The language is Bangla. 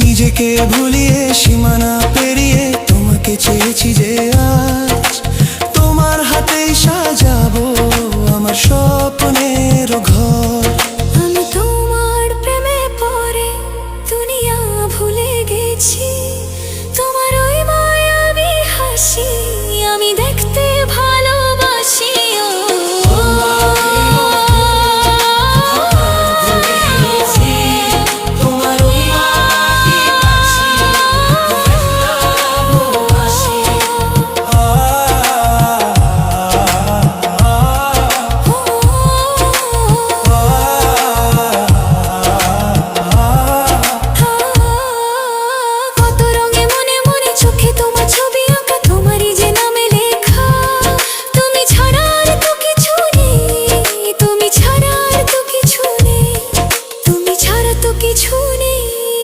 নিজেকে ভুলিয়ে সীমানা পেরিয়ে তোমাকে চেয়েছি যে আজ তোমার হাতেই সাজাবো আমার স্বপ্নের ঘর। আমি তোমার প্রেমে পড়ে দুনিয়া ভুলে গেছি।